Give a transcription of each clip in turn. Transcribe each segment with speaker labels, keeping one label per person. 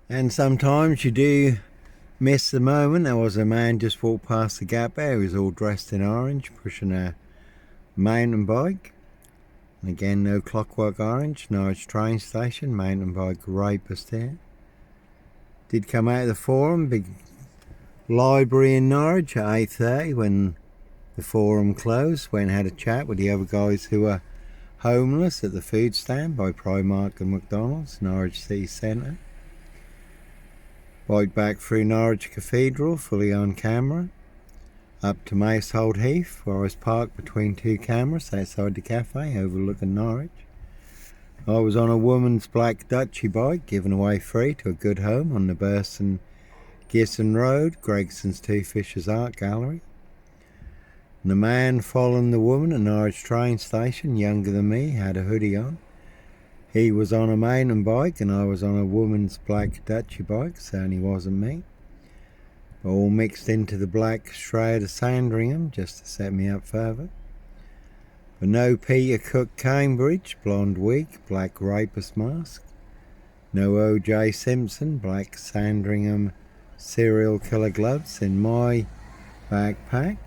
Speaker 1: And sometimes you do miss the moment. There was a man just walked past the gap there. He was all dressed in orange, pushing a mountain bike. And again, no Clockwork Orange, Norwich train station, mountain bike Rapist here. Did come out of the forum, big library in Norwich at 8:30 when the forum closed. Went and had a chat with the other guys who were homeless at the food stand by Primark and McDonald's, Norwich City Centre. Bike back through Norwich Cathedral, fully on camera. Up to Mousehold Heath, where I was parked between two cameras outside the cafe overlooking Norwich. I was on a woman's black Dutchy bike, given away free to a good home on the Burston Gisson Road, Gregson's Two Fishers Art Gallery. And the man following the woman at Norwich train station, younger than me, had a hoodie on. He was on a mountain bike and I was on a woman's black Dutchy bike, certainly wasn't me. All mixed into the black shroud of Sandringham just to set me up further. But no Peter Cook Cambridge, blonde wig, black Rapist mask. No O.J. Simpson, black Sandringham serial killer gloves in my backpack.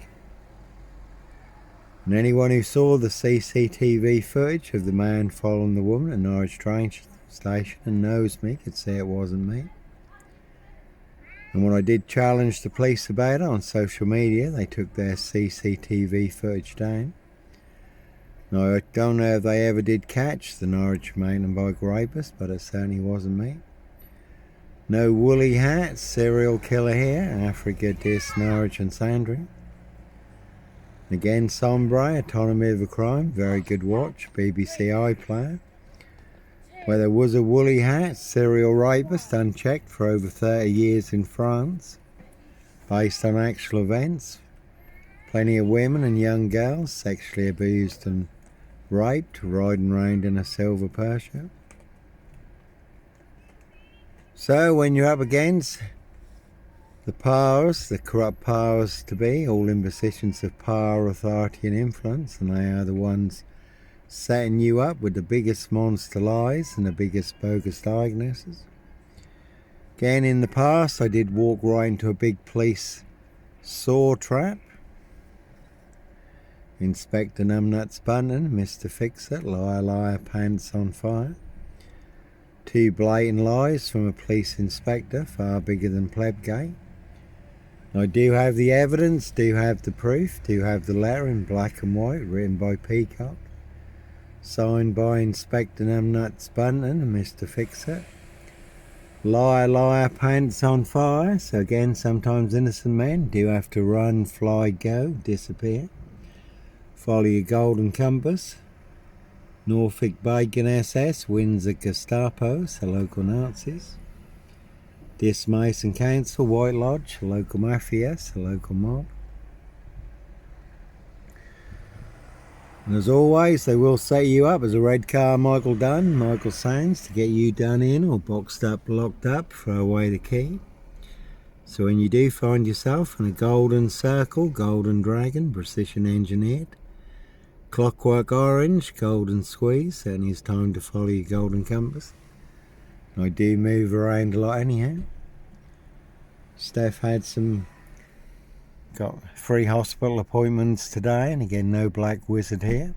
Speaker 1: And anyone who saw the CCTV footage of the man following the woman at Norwich train station and knows me could say it wasn't me. And when I did challenge the police about it on social media, they took their CCTV footage down. Now, I don't know if they ever did catch the Norwich mountain bike rapist, but it certainly wasn't me. No woolly hats, serial killer here, Africa, Diss, Norwich and Sandringham. Again, Sombre, Autonomy of a Crime, very good watch, BBC iPlayer. Where there was a woolly hat, serial rapist, unchecked for over 30 years in France, based on actual events. Plenty of women and young girls sexually abused and raped, riding round in a silver Porsche. So when you're up against the powers, the corrupt powers to be, all impositions of power, authority and influence, and they are the ones setting you up with the biggest monster lies and the biggest bogus diagnoses. Again, in the past, I did walk right into a big police saw trap. Inspector Numbnuts Bunton, Mr. Fix-It, liar, liar, pants on fire. Two blatant lies from a police inspector, far bigger than Plebgate. I do have the evidence, do have the proof, do have the letter in black and white, written by Peacock. Signed by Inspector Numbnuts Bunton and Mr. Fix-It. Liar, liar, pants on fire. So again, sometimes innocent men do have to run, fly, go, disappear. Follow your golden compass. Norfolk Bacon SS, Windsor Gestapos, the local Nazis. Diss Mason Council, White Lodge, the local mafias, the local mob. And as always, they will set you up as a red car Michael Dunn, Michael Sands, to get you done in or boxed up, locked up, throw away the key. So when you do find yourself in a golden circle, golden dragon, precision engineered, Clockwork Orange, golden squeeze, certainly it's time to follow your golden compass. And I do move around a lot anyhow. Steph had got 3 hospital appointments today, and again no black wizard here.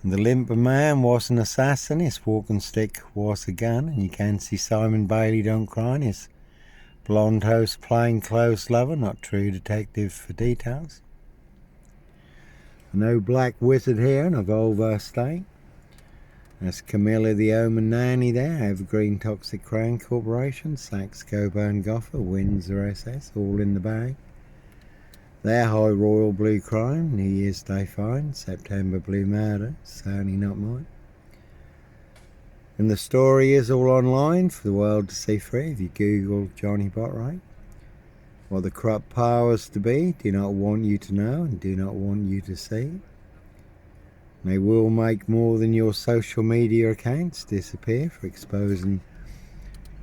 Speaker 1: And the limper man was an assassin, his walking stick was a gun, and you can see Simon Bailey Don't Cry, his blonde host plainclothes lover, not true detective for details. No black wizard here in a Volvo state. That's Camilla the Omen Nanny there, Evergreen Toxic Crown Corporation, Saks Coburn Goffer, Windsor SS, all in the bag. Their High Royal Blue Crime, New Year's Day Fine, September Blue Murder, certainly not mine. And the story is all online for the world to see free if you Google Johnny Botwright. What the corrupt powers to be do not want you to know and do not want you to see. They will make more than your social media accounts disappear for exposing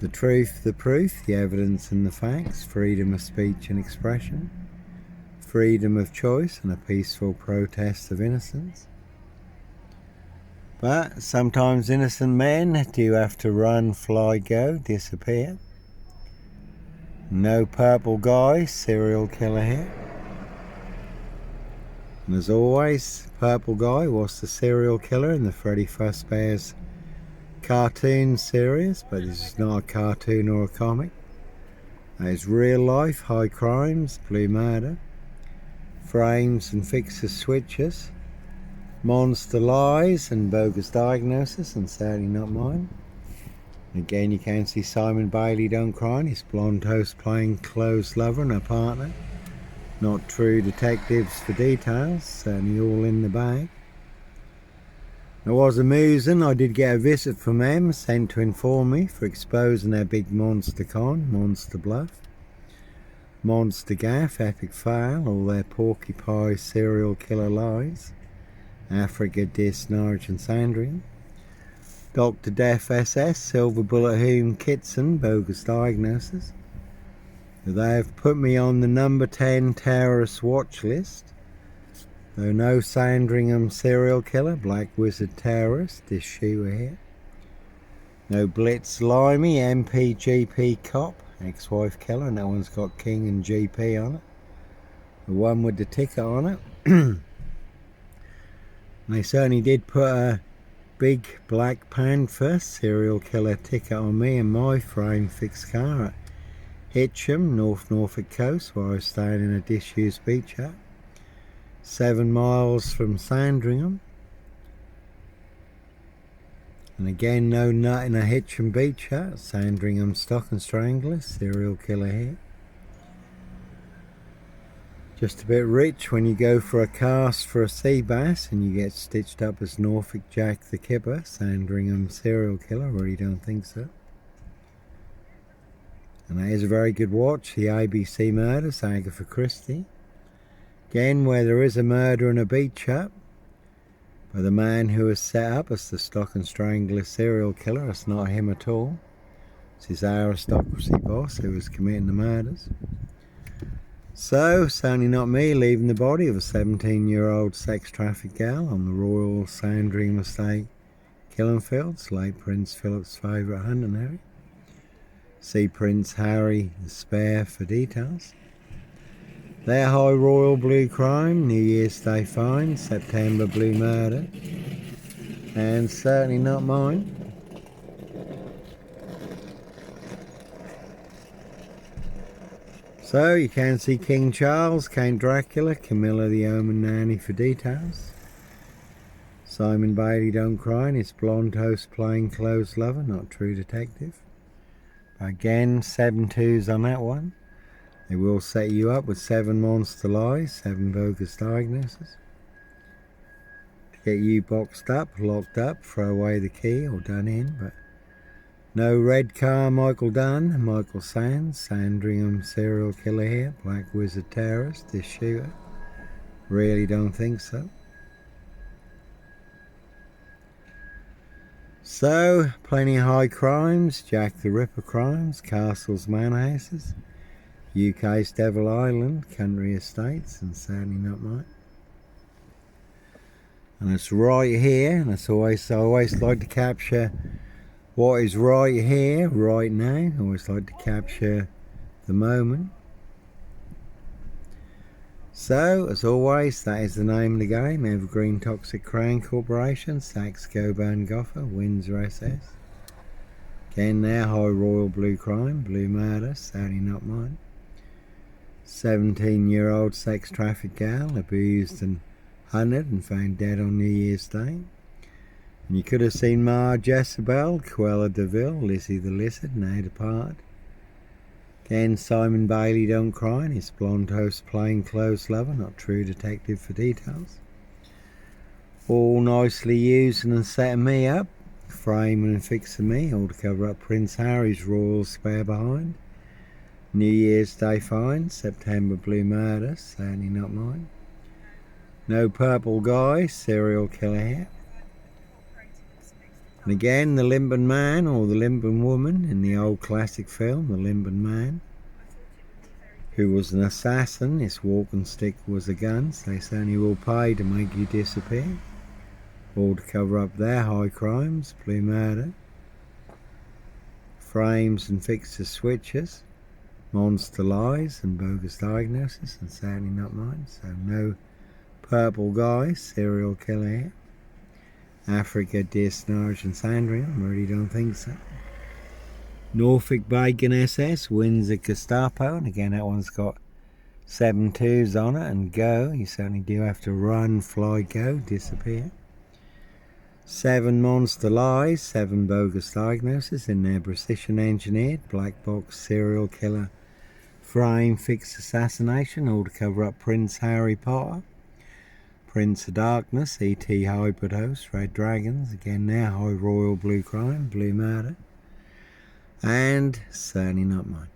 Speaker 1: the truth, the proof, the evidence and the facts, freedom of speech and expression, freedom of choice and a peaceful protest of innocence. But sometimes innocent men do have to run, fly, go, disappear. No purple guy, serial killer here. And as always, purple guy was the serial killer in the Freddy Fazbear's cartoon series, but this is not a cartoon or a comic. That is real life, high crimes, blue murder, frames and fixes switches, monster lies and bogus diagnosis, and certainly not mine. Again, you can see Simon Bailey don't cry, his blonde host plain clothes lover and her partner. Not true detectives for details, certainly all in the bag. It was amusing. I did get a visit from them, sent to inform me for exposing their big monster con, Monster Bluff, Monster Gaff, Epic Fail, all their porky pie serial killer lies, Africa, Diss, Norwich and Sandringham, Dr. Death SS, Silver Bullet Hume, Kitson, bogus diagnosis. They have put me on the number 10 terrorist watch list. Though no Sandringham serial killer, Black Wizard terrorist, this shooter here. No Blitz Limey, MP, GP cop, ex-wife killer, and that one's got King and GP on it. The one with the ticket on it. And they certainly did put a big Black Panther serial killer ticket on me and my frame fixed car at Hitcham, North Norfolk coast, where I was staying in a disused beach hut. 7 miles from Sandringham. And again, no nut in a Hitcham beach hut. Sandringham stock and strangler, serial killer here. Just a bit rich when you go for a cast for a sea bass and you get stitched up as Norfolk Jack the Kipper, Sandringham serial killer. Really don't think so. And that is a very good watch, the ABC Murders, Agatha Christie. Again, where there is a murder in a beach hut by the man who is set up as the stock and strangler serial killer. It's not him at all. It's his aristocracy boss who is committing the murders. So, certainly not me leaving the body of a 17-year-old sex trafficked girl on the Royal Sandringham Estate, Killenfields, late Prince Philip's favourite hunting area. See Prince Harry the Spare for details. Their High Royal Blue Crime, New Year's Day Find, September Blue Murder, and certainly not mine. So you can see King Charles, Count Dracula, Camilla the Omen Nanny for details. Simon Bailey don't cry, and his blonde host plain clothes lover, not true detective. Again, 7 2s on that one. They will set you up with 7 monster lies, 7 bogus diagnoses. To get you boxed up, locked up, throw away the key or done in, but no red car, Michael Dunn, Michael Sands, Sandringham serial killer here, Black Wizard terrorist, this shooter. Really don't think so. So, plenty of high crimes, Jack the Ripper crimes, castles, manor houses. UK's Devil Island, country estates, and certainly not mine. And it's right here, and I always like to capture what is right here, right now. I always like to capture the moment. So, as always, that is the name of the game. Evergreen Toxic Crown Corporation, Saxe Coburn Goffer, Windsor SS. Again there, High Royal Blue Crime, Blue Murder, certainly not mine. 17-year-old sex trafficked gal, abused and hunted and found dead on New Year's Day. And you could have seen Ma Jezebel, Cruella de Vil, Lizzie the Lizard, now departed. Again, Simon Bailey don't cry, and his blonde host plain clothes lover, not true detective for details. All nicely using and setting me up, framing and fixing me, all to cover up Prince Harry's royal spare behind. New Year's Day Find, September Blue Murder, certainly not mine. No purple guy, serial killer here. And again, the Limping Man or the Limping Woman in the old classic film, The Limping Man, who was an assassin. His walking stick was a gun, so they certainly will pay to make you disappear. all to cover up their high crimes, blue murder, frames and fixes switches, monster lies and bogus diagnosis, and certainly not mine, so no purple guy, serial killer here. Africa, Diss, Norwich and Sandringham, I really don't think so. Norfolk Bacon SS, Windsor Gestapo, and again that one's got 7 2s on it, and go, you certainly do have to run, fly, go, disappear. 7 monster lies, 7 bogus diagnosis in there, precision engineered, black box, serial killer, frame, fix, assassination, all to cover up Prince Harry Potter, Prince of Darkness, E.T. hybrid host, Red Dragons, again there, high royal blue crime, blue murder, and certainly not mine.